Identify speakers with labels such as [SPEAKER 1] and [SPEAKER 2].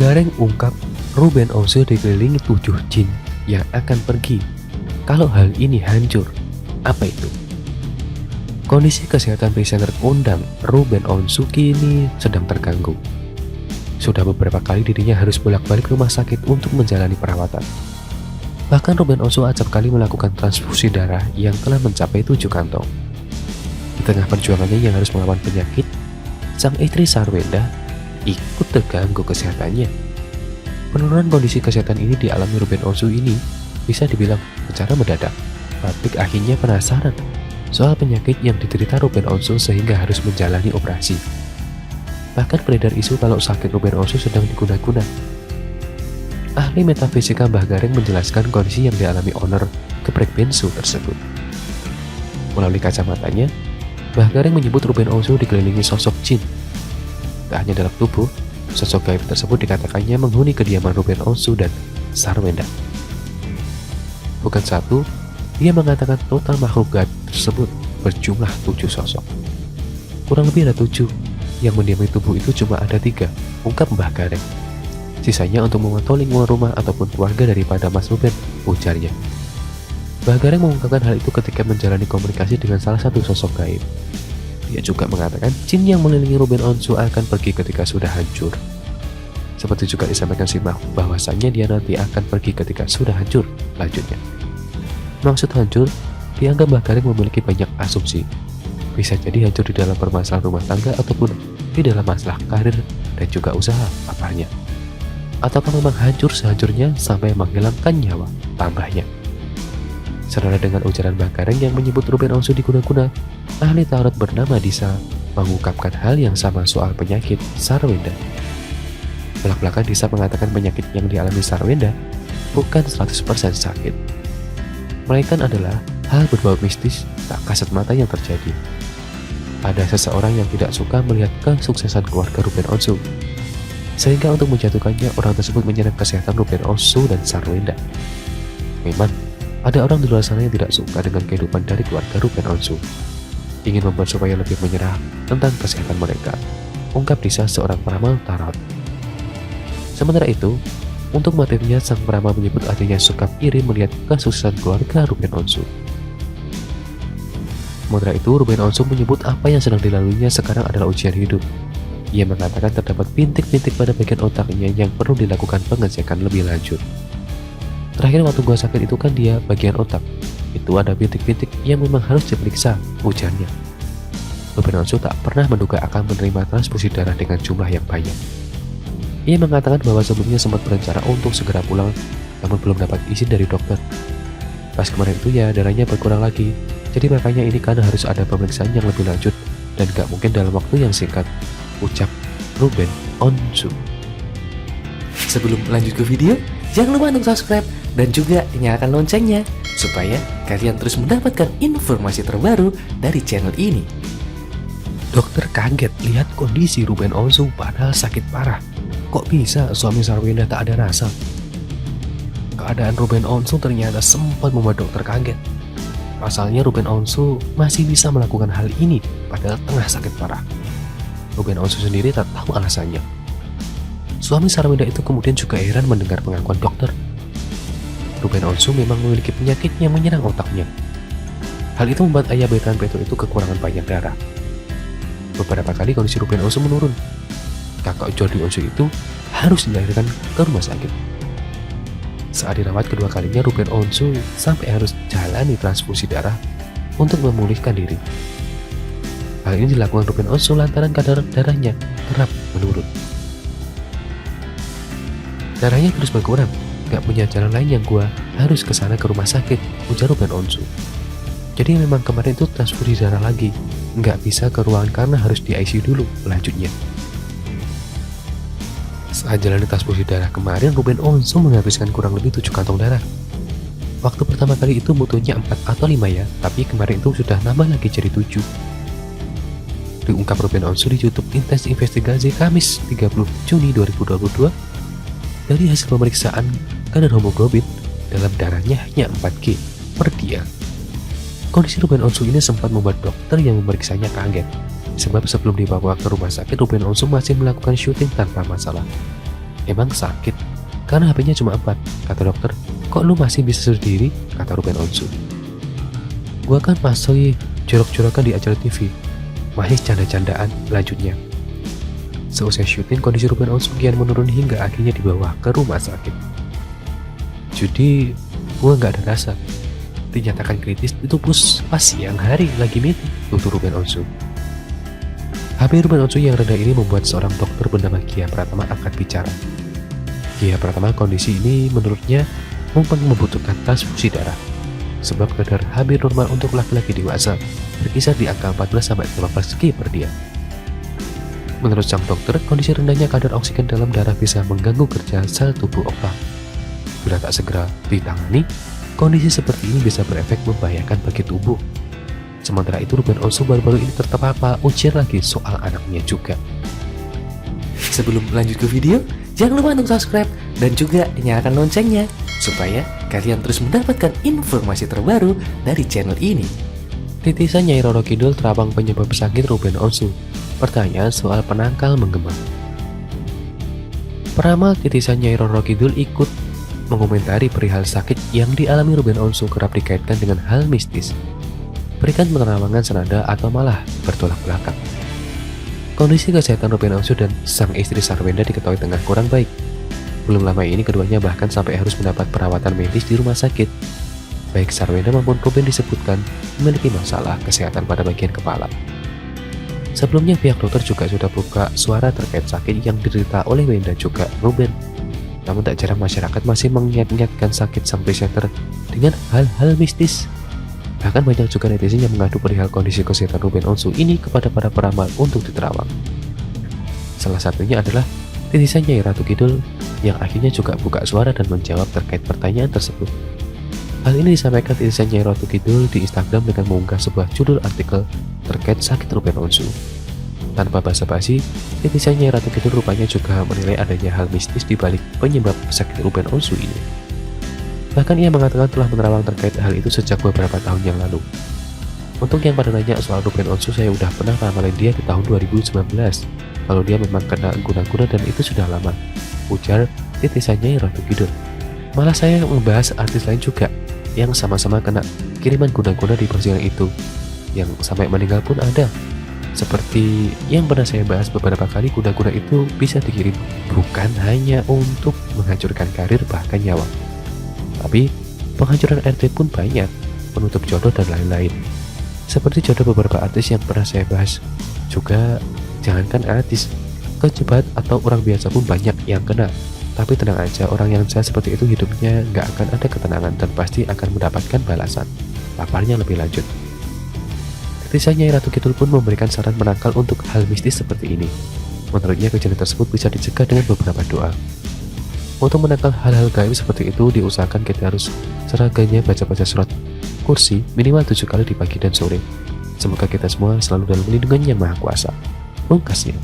[SPEAKER 1] Gareng ungkap Ruben Onsu dikelilingi 7 jin yang akan pergi kalau hal ini hancur. Apa itu? Kondisi kesehatan presenter kondang Ruben Onsu kini sedang terganggu. Sudah beberapa kali dirinya harus bolak-balik rumah sakit untuk menjalani perawatan. Bahkan Ruben Onsu acap kali melakukan transfusi darah yang telah mencapai 7 kantong. Di tengah perjuangannya yang harus melawan penyakit, sang istri Sarwenda ikut terganggu kesehatannya. Penurunan kondisi kesehatan ini dialami Ruben Onsu ini bisa dibilang secara mendadak. Publik akhirnya penasaran soal penyakit yang diderita Ruben Onsu sehingga harus menjalani operasi. Bahkan beredar isu kalau sakit Ruben Onsu sedang diguna-guna. Ahli metafisika Mbah Gareng menjelaskan kondisi yang dialami owner geprek bensu tersebut. Melalui kacamatanya, Mbah Gareng menyebut Ruben Onsu dikelilingi sosok jin. Tak hanya dalam tubuh, sosok gaib tersebut dikatakannya menghuni kediaman Ruben Onsu dan Sarwenda. Bukan satu, dia mengatakan total makhluk gaib tersebut berjumlah 7 sosok. Kurang lebih ada 7, yang mendiami tubuh itu cuma ada 3, ungkap Mbah Gareng. Sisanya untuk memantau lingkungan rumah ataupun keluarga daripada Mas Ruben, ujarnya. Mbah Gareng mengungkapkan hal itu ketika menjalani komunikasi dengan salah satu sosok gaib. Dia juga mengatakan jin yang mengelilingi Ruben Onsu akan pergi ketika sudah hancur. Seperti juga disampaikan si makhluk bahwasanya dia nanti akan pergi ketika sudah hancur, lanjutnya. Maksud hancur, dianggap Mbah Gareng memiliki banyak asumsi. Bisa jadi hancur di dalam permasalahan rumah tangga ataupun di dalam masalah karir dan juga usaha, paparnya. Ataukah memang hancur sehancurnya sampai menghilangkan nyawa, tambahnya. Senada dengan ujaran Mbah Gareng yang menyebut Ruben Onsu diguna-guna, ahli tarot bernama Disa mengungkapkan hal yang sama soal penyakit Sarwenda. Belak-belakan Disa mengatakan penyakit yang dialami Sarwenda bukan 100% sakit, melainkan adalah hal berbau mistis tak kasat mata yang terjadi. Ada seseorang yang tidak suka melihat kesuksesan keluarga Ruben Onsu, sehingga untuk menjatuhkannya orang tersebut menyerang kesehatan Ruben Onsu dan Sarwenda. Memang ada orang di luar sana yang tidak suka dengan kehidupan dari keluarga Ruben Onsu, ingin membuat supaya lebih menyerah tentang kesehatan mereka, ungkap Disa seorang peramal tarot. Sementara itu, untuk motifnya sang peramal menyebut adanya sikap iri melihat kesuksesan keluarga Ruben Onsu. Sementara itu, Ruben Onsu menyebut apa yang sedang dilaluinya sekarang adalah ujian hidup. Ia mengatakan terdapat bintik-bintik pada bagian otaknya yang perlu dilakukan pengecekan lebih lanjut. Terakhir waktu gua sakit itu kan dia bagian otak. Itu ada bintik-bintik yang memang harus diperiksa, ujarnya. Ruben Onsu tak pernah menduga akan menerima transfusi darah dengan jumlah yang banyak. Ia mengatakan bahwa sebelumnya sempat berencana untuk segera pulang, namun belum dapat izin dari dokter. Pas kemarin itu ya darahnya berkurang lagi, jadi makanya ini kan harus ada pemeriksaan yang lebih lanjut dan gak mungkin dalam waktu yang singkat, ucap Ruben Onsu.
[SPEAKER 2] Sebelum lanjut ke video, jangan lupa untuk subscribe dan juga nyalakan loncengnya supaya kalian terus mendapatkan informasi terbaru dari channel ini.
[SPEAKER 1] Dokter kaget lihat kondisi Ruben Onsu padahal sakit parah. Kok bisa suami Sarwenda tak ada rasa? Keadaan Ruben Onsu ternyata sempat membuat dokter kaget. Pasalnya Ruben Onsu masih bisa melakukan hal ini padahal tengah sakit parah. Ruben Onsu sendiri tak tahu alasannya. Suami Sarwenda itu kemudian juga heran mendengar pengakuan dokter. Ruben Onsu memang memiliki penyakit yang menyerang otaknya. Hal itu membuat ayah Betran Peto itu kekurangan banyak darah. Beberapa kali kondisi Ruben Onsu menurun. Kakak Jordi Onsu itu harus dilahirkan ke rumah sakit. Saat dirawat kedua kalinya, Ruben Onsu sampai harus jalani transfusi darah untuk memulihkan diri. Hal ini dilakukan Ruben Onsu lantaran kadar darahnya kerap menurun. Darahnya terus berkurang, gak punya jalan lain yang gua harus kesana ke rumah sakit, ujar Ruben Onsu. Jadi memang kemarin itu transfusi darah lagi, gak bisa ke ruangan karena harus di ICU dulu, lanjutnya. Saat jalani transfusi darah kemarin, Ruben Onsu menghabiskan kurang lebih 7 kantong darah. Waktu pertama kali itu butuhnya 4 atau 5 ya, tapi kemarin itu sudah nambah lagi jadi 7. Diungkap Ruben Onsu di YouTube Intens Investigasi Kamis 30 Juni 2022. Dari hasil pemeriksaan kadar hemoglobin dalam darahnya hanya 4G per dia. Kondisi Ruben Onsu ini sempat membuat dokter yang memeriksanya kaget. Sebab sebelum dibawa ke rumah sakit, Ruben Onsu masih melakukan syuting tanpa masalah. Emang sakit? Karena HP-nya cuma 4, kata dokter. Kok lu masih bisa sendiri? Kata Ruben Onsu. Gua kan masih jorok-jorokan di acara TV. Masih canda-candaan, lanjutnya. Seusai syuting, kondisi Ruben Onsu kian menurun hingga akhirnya dibawa ke rumah sakit. Jadi, gua nggak ada rasa. Dinyatakan kritis itu pas siang hari lagi meeting, tutur Ruben Onsu. HP Ruben Onsu yang rendah ini membuat seorang dokter bernama Gia Pratama angkat bicara. Gia Pratama, kondisi ini menurutnya membutuhkan transfusi darah. Sebab kadar HB normal untuk laki-laki dewasa berkisar di angka 14-15 G per dia. Menurut sang dokter, kondisi rendahnya kadar oksigen dalam darah bisa mengganggu kerja sel tubuh otak. Bila tak segera ditangani, kondisi seperti ini bisa berefek membahayakan bagi tubuh. Sementara itu, Ruben Onsu baru-baru ini terpapar ujian lagi soal anaknya juga.
[SPEAKER 2] Sebelum lanjut ke video, jangan lupa untuk subscribe dan juga nyalakan loncengnya supaya kalian terus mendapatkan informasi terbaru dari channel ini.
[SPEAKER 1] Titisan Nyai Roro Kidul terabang penyebab sakit Ruben Onsu. Pertanyaan soal penangkal menggema. Peramal titisan Nyai Roro Kidul ikut mengomentari perihal sakit yang dialami Ruben Onsu kerap dikaitkan dengan hal mistis, berikan penerawangan senada atau malah bertolak belakang. Kondisi kesehatan Ruben Onsu dan sang istri Sarwenda diketahui tengah kurang baik. Belum lama ini keduanya bahkan sampai harus mendapat perawatan medis di rumah sakit. Baik Sarwenda maupun Ruben disebutkan memiliki masalah kesehatan pada bagian kepala. Sebelumnya pihak dokter juga sudah buka suara terkait sakit yang diderita oleh Wenda juga Ruben. Namun tak jarang masyarakat masih mengingat-ingatkan sakit sang presenter dengan hal-hal mistis. Bahkan banyak juga netizen yang mengadu perihal kondisi kesehatan Ruben Onsu ini kepada para peramal untuk diterawang. Salah satunya adalah titisan Nyai Ratu Kidul yang akhirnya juga buka suara dan menjawab terkait pertanyaan tersebut. Hal ini disampaikan titisan Nyai Ratu Kidul di Instagram dengan mengunggah sebuah judul artikel terkait sakit Ruben Onsu. Tanpa basa-basi, titisan Nyai Ratu Kidul rupanya juga menilai adanya hal mistis di balik penyebab sakit Ruben Onsu ini. Bahkan ia mengatakan telah menerawang terkait hal itu sejak beberapa tahun yang lalu. Untuk yang pada nanya soal Ruben Onsu, saya udah pernah ramalin dia di tahun 2019. Kalau dia memang kena guna-guna dan itu sudah lama, ujar titisannya Ratu Kidul. Malah saya membahas artis lain juga yang sama-sama kena kiriman guna-guna di persidangan itu, yang sampai meninggal pun ada. Seperti yang pernah saya bahas beberapa kali, guna-guna itu bisa dikirim bukan hanya untuk menghancurkan karir bahkan nyawa, tapi penghancuran RT pun banyak, penutup jodoh dan lain-lain. Seperti jodoh beberapa artis yang pernah saya bahas. Juga jangankan artis, kejabat atau orang biasa pun banyak yang kena. Tapi tenang aja, orang yang jahat seperti itu hidupnya nggak akan ada ketenangan dan pasti akan mendapatkan balasan. Paparnya lebih lanjut. Titisan Nyai Ratu Kidul pun memberikan saran menangkal untuk hal mistis seperti ini. Menurutnya kejadian tersebut bisa dicegah dengan beberapa doa. Untuk menangkal hal-hal gaib seperti itu, diusahakan kita harus seragamnya baca-baca surat kursi minimal 7 kali di pagi dan sore. Semoga kita semua selalu dalam lindungan Yang Maha Kuasa. Pungkasnya.